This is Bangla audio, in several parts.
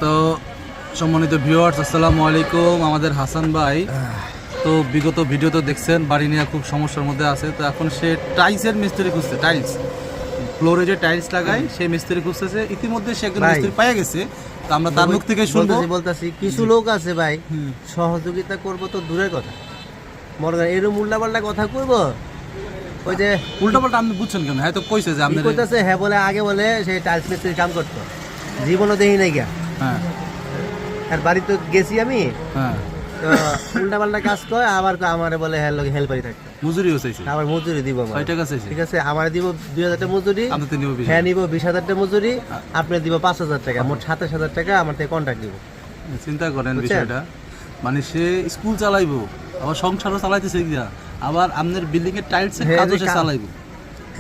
তো সম্মানিত ভিউয়ার্স, আসসালামু আলাইকুম। আমাদের হাসান ভাই তো বিগত ভিডিও তো দেখছেন, বাড়ি নিয়ে খুব সমস্যার মধ্যে আছে। তো এখন সে টাইলসের মিস্ত্রি খুঁজছে, টাইলস ফ্লোরে যে টাইলস লাগায় সেই মিস্ত্রি খুঁজতেছে। ইতিমধ্যে সে একজন মিস্ত্রি পাওয়া গেছে। তো আমরা তার মুখ থেকে শুনবো। বলতেছি কিছু লোক আছে ভাই, সহযোগিতা করবো তো দূরের কথা, মনে করেন এরকম উল্টাপাল্টা কথা কইবো। ওই যে উল্টাপাল্টা আপনি বুঝছেন কেন? হ্যাঁ তো কইছে যে আপনি কইতাছে, হ্যাঁ বলে আগে বলে সেই টাইলস মিস্ত্রির কাম করতো, জীবনও দেখি নাই গা। হ্যাঁ আর বাড়ি তো গেছি আমি, হ্যাঁ তো উল্টাপাল্টা কাজ করে আবার আমারে বলে হ্যাঁ লোক হেল্পারি থাকতো, মজুরি হইছে, আবার মজুরি দিব আমার। 6 টাকা চাইছে। ঠিক আছে, আমার দিব 2000 টাকা মজুরি, আপনি তো নিব 20। হ্যাঁ নিব 20,000 টাকা মজুরি, আপনি দিব 5,000 টাকা, মোট 27,000 টাকা আমার থেকে কন্ট্রাক্ট দিব। চিন্তা করেন বিষয়টা, মানে সে স্কুল চালাইবো, আবার সংসারও চালাইতেছে গিয়া, আবার আপনার বিল্ডিং এর টাইলসের কাজও সে চালাইবো।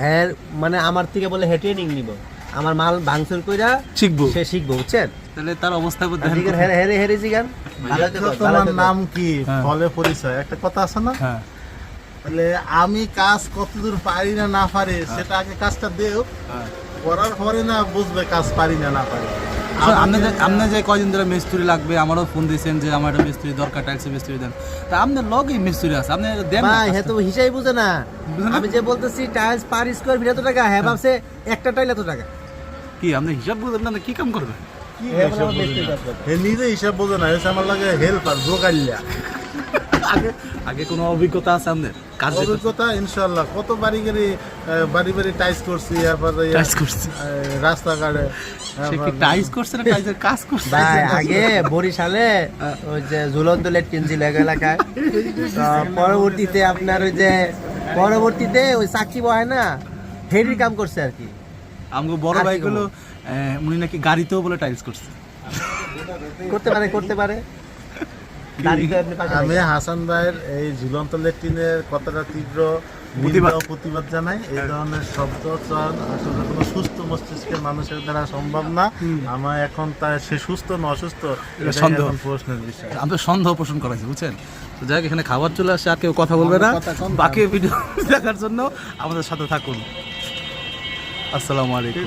হ্যাঁ মানে আমার থেকে বলে হ্যাঁ ট্রেনিং নিব, আমার মাল ভাঙচুর কইরা শিখবো, সে শিখবো, বুঝছেন? তাহলে তার অবস্থা ঠিক আছে, হেরে হেরে জিগান। তোমার নাম কি, ফলে পরিচয়, একটা কথা আছে না? হ্যাঁ তাহলে আমি কাজ কতদূর পারি না না পারি সেটা আগে কাজটা দেও, করার পরে না বুঝবে কাজ পারি না না পারি। আপনি যে কয়দিন ধরে মিস্ত্রি লাগবে, আমারও ফোন দিয়েছেন যে আমার একটা মিস্ত্রি দরকার, টাইলসের মিস্ত্রি দেন। তা আপনার লগেই মিস্ত্রি আছে, আপনি দেন না। ভাই হ্যাঁ তো হিসাবই বুঝে না। আমি যে বলতেছি টাইলস পার স্কয়ার ফিট এত টাকা, হ্যাঁ ভাবছে একটা টাইল এত টাকা। কি আপনি হিসাব বুঝেন না? কি কাম করবেন? নিজে হিসাব বোঝে না, হচ্ছে আমার লাগে হেল্পার জোগাইলা। আগে আগে কোনো অভিজ্ঞতা আছে আপনার কাজ? অভিজ্ঞতা ইনশাল্লাহ, কত বাড়ি বাড়ি টাইস করছি, তারপরে টাইলস করছি, রাস্তাঘাটে সে কি টাইলস করছে না টাইলসের কাজ করছে? ভাই আগে বরিশালে ওই যে ঝুলন্ত লেট কিনছিল এক এলাকায়, তো পরবর্তীতে আপনার ওই যে ওই সাক্ষী বয় না, হেরির কাম করছে আর কি। আমাকে বড় ভাই গুলো উনি নাকি গাড়িতেও বলে টাইলস করছে। করতে পারে। আমি হাসান ভাইয়ের এই ঝুলন্ত লেট্রিনের কথাটা তীব্র প্রতিবাদ জানাই। এই ধরনের শব্দ চয়ন আসলে কোনো সুস্থ মস্তিষ্কের মানুষের দ্বারা সম্ভব না। আমার এখন তার সে সুস্থ না অসুস্থ সন্দেহ, প্রশ্নের বিষয়। আমি সন্দেহ পোষণ করাইছি, বুঝছেন? তো যাই হোক, এখানে খাবার চলে আসে, আর কেউ কথা বলবে না। বাকি ভিডিও দেখার জন্য আমাদের সাথে থাকুন। আসসালামু আলাইকুম।